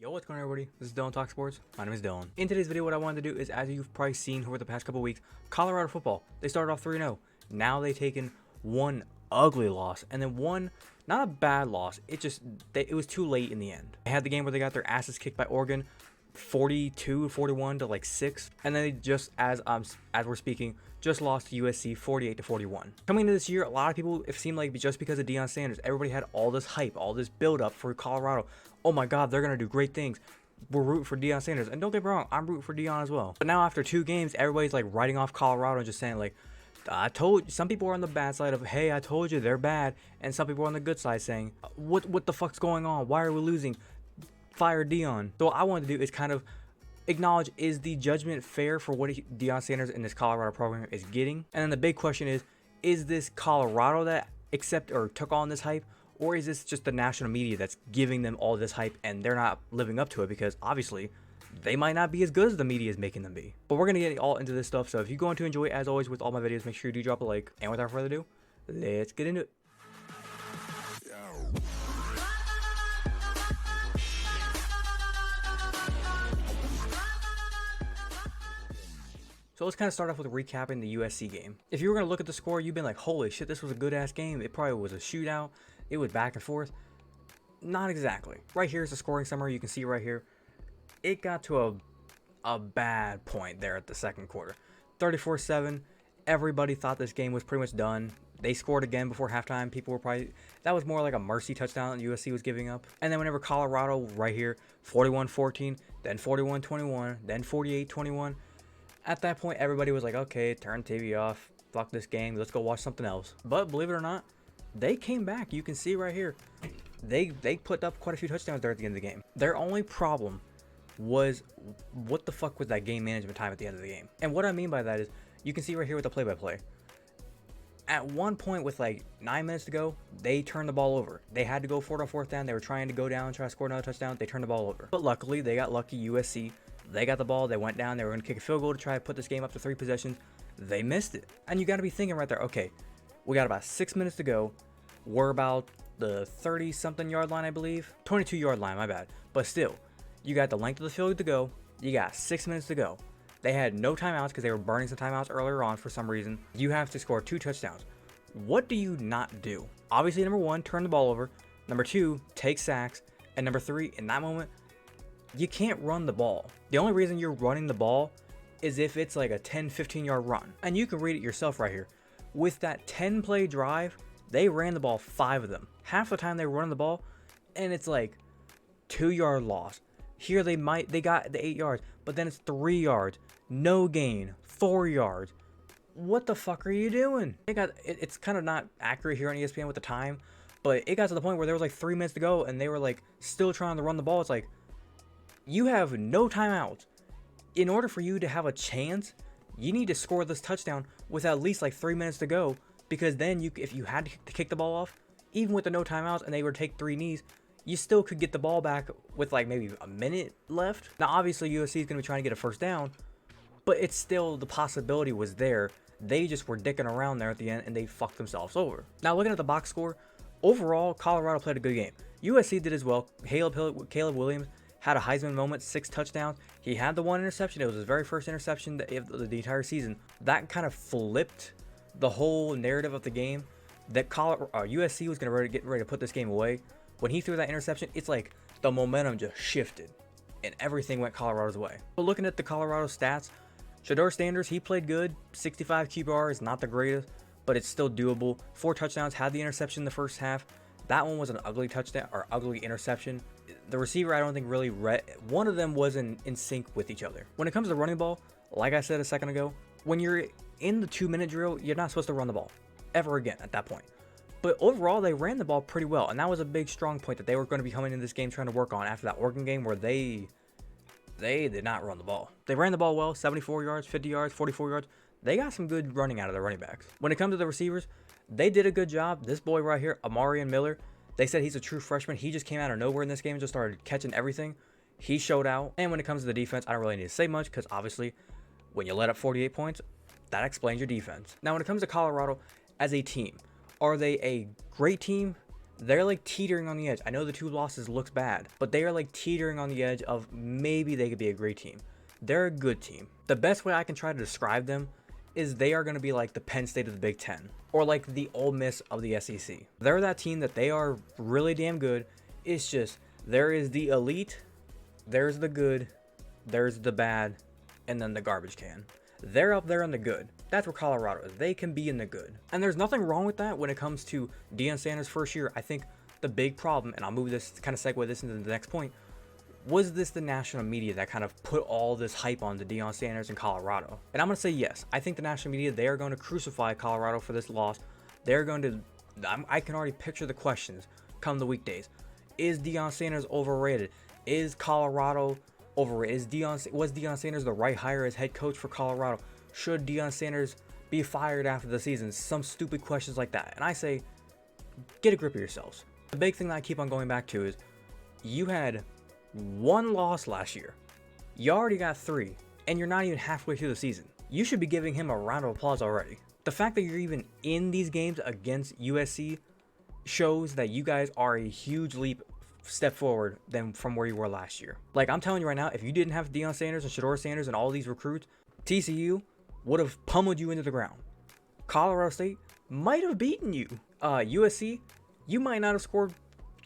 Yo, what's going on, everybody? This is Dylan Talk Sports. My name is Dylan. In today's video, what I wanted to do is, as you've probably seen over the past couple weeks, Colorado football, they started off 3-0. Now they've taken one ugly loss and then one, not a bad loss. It was too late in the end. They had the game where they got their asses kicked by Oregon, 42-41 to like 6, and then they just, as we're speaking, just lost to USC 48-41. Coming into this year, a lot of people, it seemed like just because of Deion Sanders, everybody had all this hype, all this build up for Colorado. Oh my God, they're gonna do great things. We're rooting for Deion Sanders, and don't get me wrong, I'm rooting for Deion as well. But now after 2 games, everybody's like writing off Colorado and just saying like, some people are on the bad side of, hey, I told you they're bad, and some people are on the good side saying, what the fuck's going on? Why are we losing? Fire Deion. So what I wanted to do is kind of acknowledge, is the judgment fair for what Deion Sanders in this Colorado program is getting? And then the big question is this Colorado that took on this hype, or is this just the national media that's giving them all this hype and they're not living up to it? Because obviously they might not be as good as the media is making them be. But we're going to get all into this stuff. So if you're going to enjoy it, as always with all my videos, make sure you do drop a like. And without further ado, let's get into it. So let's kind of start off with recapping the USC game. If you were going to look at the score, you've been like, holy shit, this was a good ass game. It probably was a shootout. It was back and forth. Not exactly. Right here is the scoring summary. You can see right here. It got to a bad point there at the second quarter. 34-7. Everybody thought this game was pretty much done. They scored again before halftime. People were probably, that was more like a mercy touchdown that USC was giving up. And then whenever Colorado right here, 41-14, then 41-21, then 48-21. At that point, everybody was like, okay, turn TV off. Fuck this game. Let's go watch something else. But believe it or not, they came back. You can see right here. They put up quite a few touchdowns there at the end of the game. Their only problem was, what the fuck was that game management time at the end of the game? And what I mean by that is, you can see right here with the play-by-play. At one point with like 9 minutes to go, they turned the ball over. They had to go for it on 4th down. They were trying to go down, try to score another touchdown. They turned the ball over. But luckily, they got lucky. USC, they got the ball. They went down. They were going to kick a field goal to try to put this game up to 3 possessions. They missed it. And you got to be thinking right there, okay, we got about 6 minutes to go. We're about the 30-something yard line, I believe. 22-yard line, my bad. But still, you got the length of the field to go. You got 6 minutes to go. They had no timeouts because they were burning some timeouts earlier on for some reason. You have to score 2 touchdowns. What do you not do? Obviously, number 1, turn the ball over. Number 2, take sacks. And number 3, in that moment, you can't run the ball. The only reason you're running the ball is if it's like a 10-15 yard run. And you can read it yourself right here. With that 10-play drive, they ran the ball 5 of them. Half the time they were running the ball, and it's like 2-yard loss. Here they got the 8 yards, but then it's 3 yards, no gain, 4 yards. What the fuck are you doing? It's kind of not accurate here on ESPN with the time, but it got to the point where there was like 3 minutes to go, and they were like still trying to run the ball. It's like, you have no timeouts. In order for you to have a chance, you need to score this touchdown with at least like 3 minutes to go, because then if you had to kick the ball off, even with the no timeouts and they were to take 3 knees, you still could get the ball back with like maybe a minute left. Now, obviously, USC is going to be trying to get a first down, but it's still, the possibility was there. They just were dicking around there at the end, and they fucked themselves over. Now, looking at the box score, overall, Colorado played a good game. USC did as well. Caleb Williams had a Heisman moment, 6 touchdowns. He had the 1 interception. It was his very first interception of the entire season. That kind of flipped the whole narrative of the game, that USC was going to get ready to put this game away. When he threw that interception, it's like the momentum just shifted, and everything went Colorado's way. But looking at the Colorado stats, Shedeur Sanders, he played good. 65 QBR is not the greatest, but it's still doable. 4 touchdowns, had the interception in the first half. That one was an ugly touchdown, or ugly interception. The receiver, I don't think really read. One of them wasn't in sync with each other. When it comes to running ball, like I said a second ago, when you're in the 2-minute drill, you're not supposed to run the ball ever again at that point. But overall, they ran the ball pretty well, and that was a big strong point that they were going to be coming in this game trying to work on after that Oregon game where they did not run the ball. They ran the ball well, 74 yards, 50 yards, 44 yards. They got some good running out of their running backs. When it comes to the receivers, they did a good job. This boy right here, Amarian Miller, they said he's a true freshman. He just came out of nowhere in this game and just started catching everything. He showed out. And when it comes to the defense, I don't really need to say much because obviously when you let up 48 points, that explains your defense. Now, when it comes to Colorado as a team, are they a great team? they're like teetering on the edge. I know the 2 losses looks bad, but they are like teetering on the edge of maybe they could be a great team. They're a good team. The best way I can try to describe them is they are going to be like the Penn State of the Big Ten, or like the Ole Miss of the SEC. They're that team that they are really damn good. It's just there is the elite, there's the good, there's the bad, and then the garbage can. They're up there in the good. That's where Colorado is. They can be in the good. And there's nothing wrong with that when it comes to Deion Sanders' first year. I think the big problem, and I'll move this, kind of segue this into the next point, was this the national media that kind of put all this hype on the Deion Sanders in Colorado? And I'm going to say yes. I think the national media, they are going to crucify Colorado for this loss. They're going to, I can already picture the questions come the weekdays. Is Deion Sanders overrated? Is Colorado overrated? Was Deion Sanders the right hire as head coach for Colorado? Should Deion Sanders be fired after the season? Some stupid questions like that. And I say, get a grip of yourselves. The big thing that I keep on going back to is you had 1 loss last year. You already got 3, and you're not even halfway through the season. You should be giving him a round of applause already. The fact that you're even in these games against USC shows that you guys are a huge step forward than from where you were last year. Like, I'm telling you right now, if you didn't have Deion Sanders and Shedeur Sanders and all these recruits, TCU would have pummeled you into the ground. Colorado State might have beaten you. USC, you might not have scored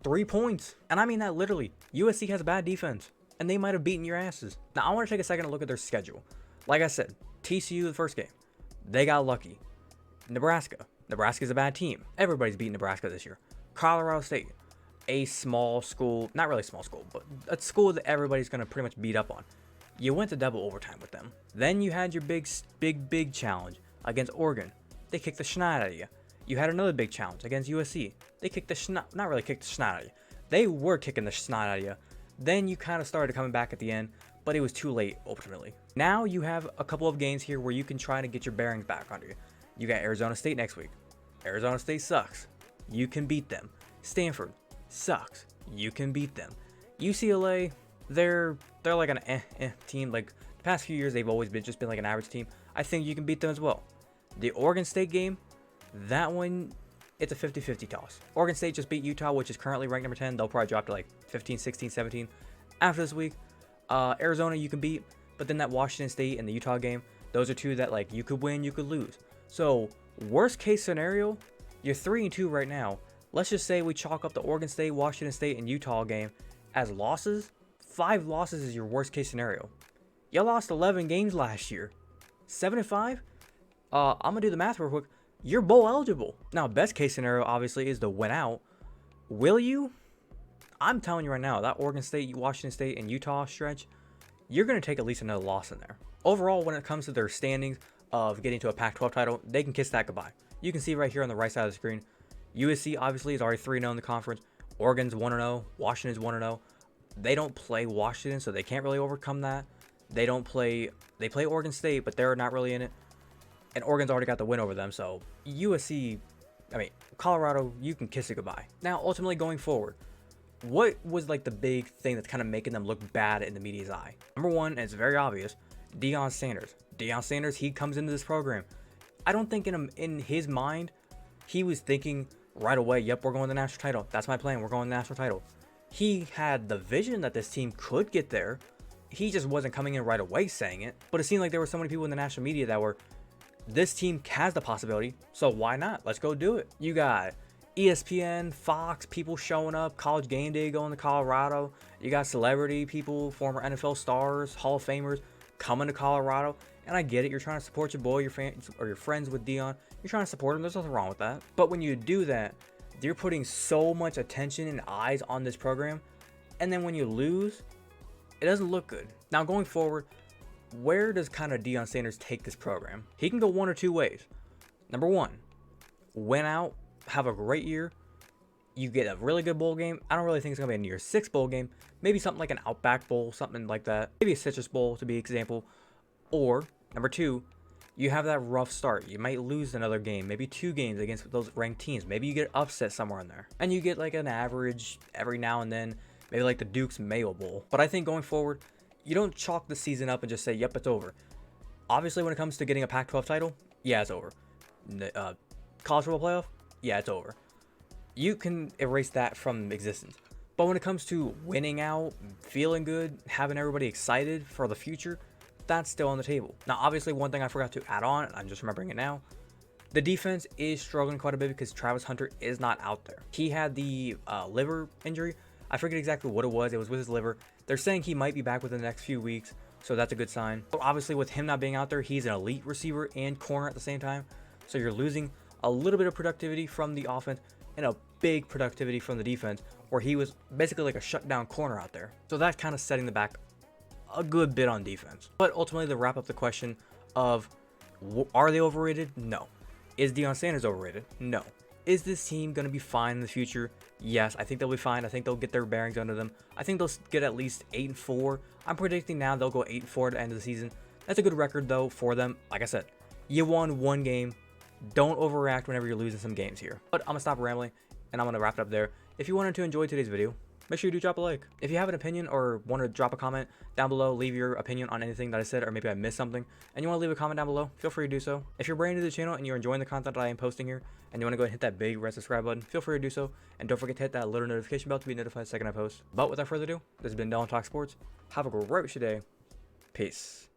3 points. And I mean that literally. USC has a bad defense, and they might have beaten your asses. Now, I want to take a second to look at their schedule. Like I said, TCU, the first game, they got lucky. Nebraska's a bad team. Everybody's beating Nebraska this year. Colorado State, a small school, not really small school, but a school that everybody's going to pretty much beat up on. You went to double overtime with them. Then you had your big challenge against Oregon. They kicked the schneid out of you. You had another big challenge against USC. They kicked the schneid, not really kicked the schneid out of you. They were kicking the schneid out of you. Then you kind of started coming back at the end, but it was too late ultimately. Now you have a couple of games here where you can try to get your bearings back under you. You got Arizona State next week. Arizona State sucks. You can beat them. Stanford sucks. You can beat them. UCLA, they're like an team. Like the past few years, they've always been like an average team. I think you can beat them as well. The Oregon State game, that one, it's a 50-50 toss. Oregon State just beat Utah, which is currently ranked number 10. They'll probably drop to like 15, 16, 17 after this week. Arizona, you can beat, but then that Washington State and the Utah game, those are 2 that like you could win, you could lose. So worst case scenario, you're 3-2 right now. Let's just say we chalk up the Oregon State, Washington State, and Utah game as losses. 5 losses is your worst case scenario. You lost 11 games last year. 7-5? I'm going to do the math real quick. You're bowl eligible. Now, best case scenario, obviously, is to win out. Will you? I'm telling you right now, that Oregon State, Washington State, and Utah stretch, you're going to take at least another loss in there. Overall, when it comes to their standings of getting to a Pac-12 title, they can kiss that goodbye. You can see right here on the right side of the screen, USC obviously is already 3-0 in the conference. Oregon's 1-0. Washington's 1-0. They don't play Washington, so they can't really overcome that. They play Oregon State, but they're not really in it. And Oregon's already got the win over them, so Colorado, you can kiss it goodbye. Now, ultimately going forward, what was like the big thing that's kind of making them look bad in the media's eye? Number one, and it's very obvious, Deion Sanders. Deion Sanders, he comes into this program. I don't think in his mind, he was thinking right away, yep, we're going to the national title. That's my plan. We're going to the national title. He had the vision that this team could get there. He just wasn't coming in right away saying it. But it seemed like there were so many people in the national media that were, this team has the possibility, so why not? Let's go do it. You got ESPN, Fox, people showing up, College Game Day going to Colorado. You got celebrity people, former NFL stars, Hall of Famers coming to Colorado. And I get it, you're trying to support your boy, your fans, or your friends with Deion. You're trying to support him, there's nothing wrong with that. But when you do that, you're putting so much attention and eyes on this program. And then when you lose, it doesn't look good. Now going forward, where does kind of Deion Sanders take this program? He can go one or two ways. Number one, win out, have a great year. You get a really good bowl game. I don't really think it's going to be a New Year's 6 bowl game. Maybe something like an Outback Bowl, something like that. Maybe a Citrus Bowl to be example. Or, number two, you have that rough start. You might lose another game, maybe 2 games against those ranked teams. Maybe you get upset somewhere in there. And you get like an average every now and then, maybe like the Duke's Mayo Bowl. But I think going forward, you don't chalk the season up and just say, yep, it's over. Obviously, when it comes to getting a Pac-12 title, yeah, it's over. College football playoff, yeah, it's over. you can erase that from existence. But when it comes to winning out, feeling good, having everybody excited for the future, that's still on the table. Now, obviously, one thing I forgot to add on, I'm just remembering it now, the defense is struggling quite a bit because Travis Hunter is not out there. He had the liver injury. I forget exactly what it was. It was with his liver. They're saying he might be back within the next few weeks, so that's a good sign. But obviously, with him not being out there, he's an elite receiver and corner at the same time. So you're losing a little bit of productivity from the offense and a big productivity from the defense, where he was basically like a shutdown corner out there. So that's kind of setting the back a good bit on defense. But ultimately, to wrap up the question of, are they overrated? No. Is Deion Sanders overrated? No. Is this team going to be fine in the future? Yes, I think they'll be fine. I think they'll get their bearings under them. I think they'll get at least 8-4. I'm predicting now they'll go 8-4 at the end of the season. That's a good record, though, for them. Like I said, you won one game. Don't overreact whenever you're losing some games here. But I'm going to stop rambling, and I'm going to wrap it up there. If you wanted to enjoy today's video, make sure you do drop a like. If you have an opinion or want to drop a comment down below, leave your opinion on anything that I said, or maybe I missed something, and you want to leave a comment down below, feel free to do so. If you're brand new to the channel and you're enjoying the content that I am posting here, and you want to go ahead and hit that big red subscribe button, feel free to do so. And don't forget to hit that little notification bell to be notified the second I post. But without further ado, this has been Deion Talk Sports. Have a great rest of your day. Peace.